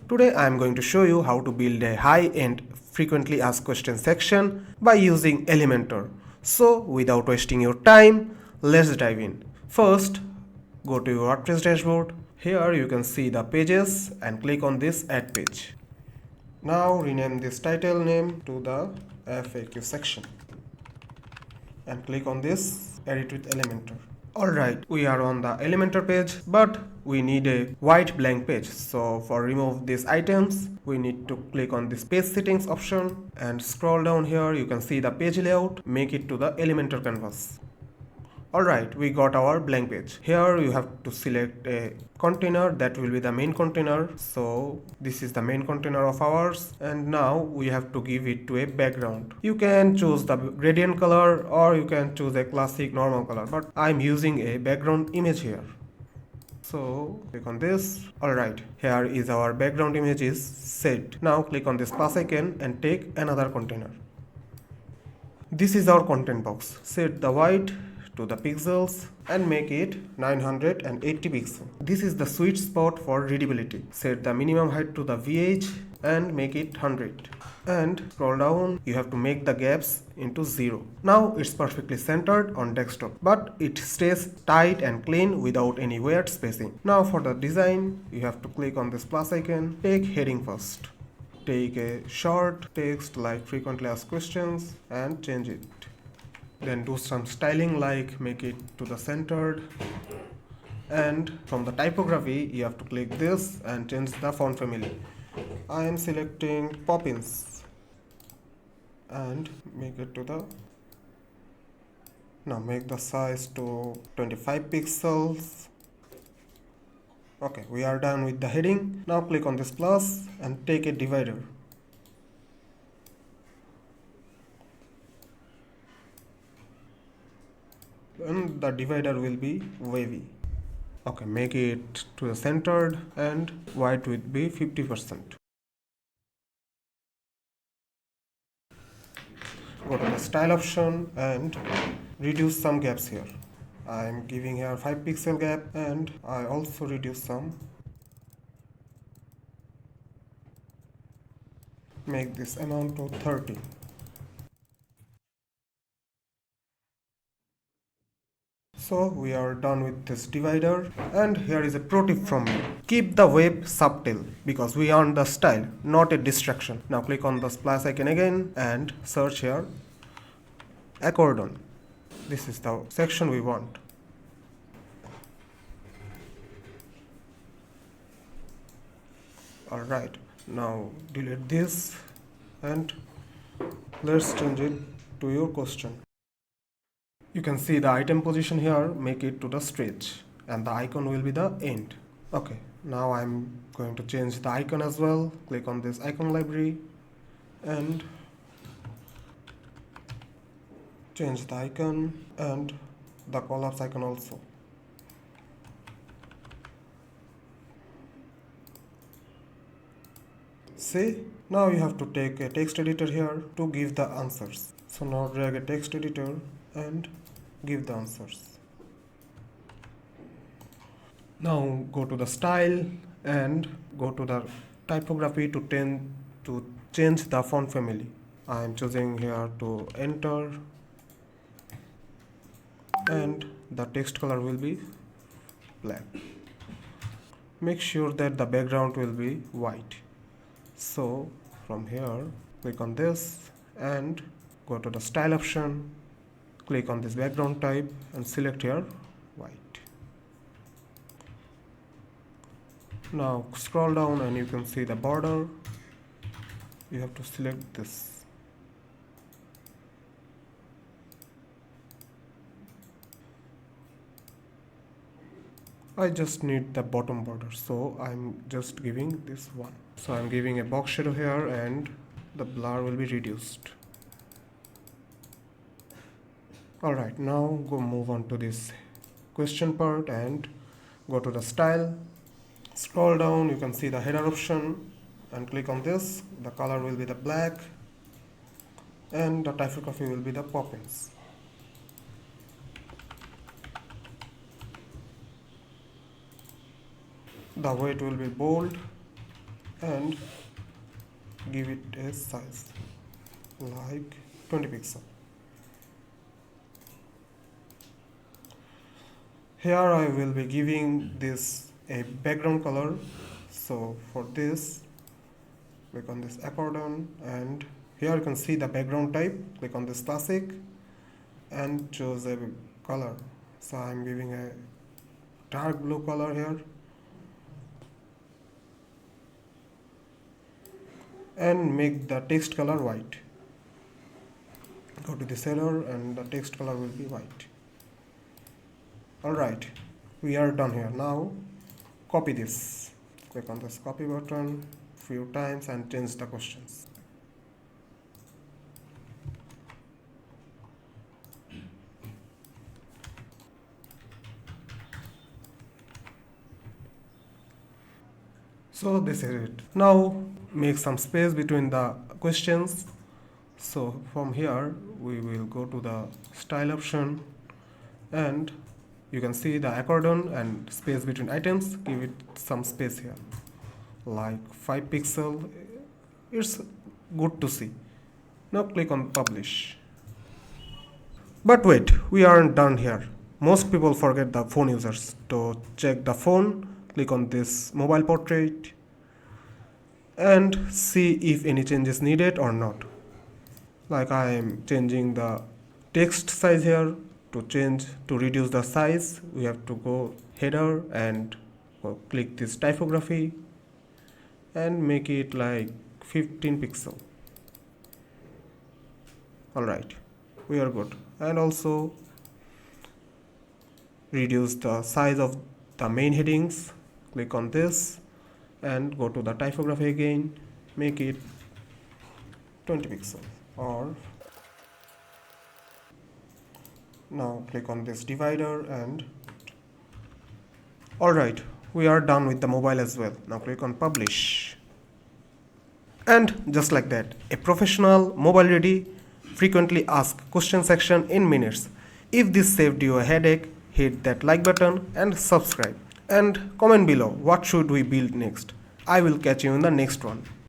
Today I am going to show you how to build a high-end frequently asked questions section by using Elementor. So without wasting your time, let's dive in. First, go to your WordPress dashboard. Here you can see the pages and click on this add page. Now rename this title name to the FAQ section and click on this edit with Elementor. Alright, we are on the Elementor page, but we need a white blank page. So for remove these items, we need to click on this page settings option and scroll down here. You can see the page layout, make it to the Elementor canvas. Alright, we got our blank page. Here you have to select a container that will be the main container. So this is the main container of ours, and now we have to give it to a background. You can choose the gradient color or you can choose a classic normal color, but I'm using a background image here. So click on this. Alright, here is our background image is set. Now click on this plus icon and take another container. This is our content box. Set the white to the pixels and make it 980 pixels. This is the sweet spot for readability. Set the minimum height to the VH and make it 100. And scroll down, you have to make the gaps into 0. Now it's perfectly centered on desktop, but it stays tight and clean without any weird spacing. Now for the design, you have to click on this plus icon, take heading first. Take a short text like frequently asked questions and change it. Then do some styling like make it to the centered, and from the typography you have to click this and change the font family. I am selecting Poppins and make it to the, now make the size to 25 pixels. Okay, we are done with the heading. Now click on this plus and take a divider. And the divider will be wavy. Okay, make it to the centered and white will be 50%. Go to the style option and reduce some gaps here. I am giving here 5 pixel gap, and I also reduce some. Make this amount to 30. So we are done with this divider, and here is a pro tip from me. Keep the web subtle because we want the style, not a distraction. Now click on the plus icon again and search here accordion. This is the section we want. Alright, now delete this and let's change it to your question. You can see the item position here, make it to the stretch, and the icon will be the end. Okay, now I'm going to change the icon as well. Click on this icon library and change the icon and the collapse icon also. See, now you have to take a text editor here to give the answers. So now drag a text editor and give the answers. Now go to the style and go to the typography to change the font family. I am choosing here to enter, and the text color will be black. Make sure that the background will be white. So from here, click on this and go to the style option. Click on this background type and select here white. Now scroll down and you can see the border. You have to select this. I just need the bottom border, so I'm just giving this one. So I'm giving a box shadow here and the blur will be reduced. Alright, now go move on to this question part and go to the style. Scroll down, you can see the header option and click on this. The color will be the black and the typography will be the Poppins. The weight will be bold and give it a size like 20 pixel. Here I will be giving this a background color. So for this, click on this accordion, and here you can see the background type. Click on this classic and choose a color. So I'm giving a dark blue color here, and make the text color white. Go to the header and the text color will be white. Alright, we are done here. Now copy this. Click on this copy button few times and change the questions. So this is it. Now make some space between the questions. So from here we will go to the style option, and you can see the accordion and space between items. Give it some space here, like 5 pixel. It's good to see. Now click on publish. But wait, we aren't done here. Most people forget the phone users. To check the phone, click on this mobile portrait and see if any changes needed or not. Like I am changing the text size here. To reduce the size, we have to go header and click this typography and make it like 15 pixel. Alright, we are good. And also reduce the size of the main headings. Click on this and go to the typography again, make it 20 pixel. Or now click on this divider and alright, we are done with the mobile as well. Now click on publish. And just like that, a professional mobile ready frequently asked question section in minutes. If this saved you a headache, hit that like button and subscribe. And comment below what should we build next. I will catch you in the next one.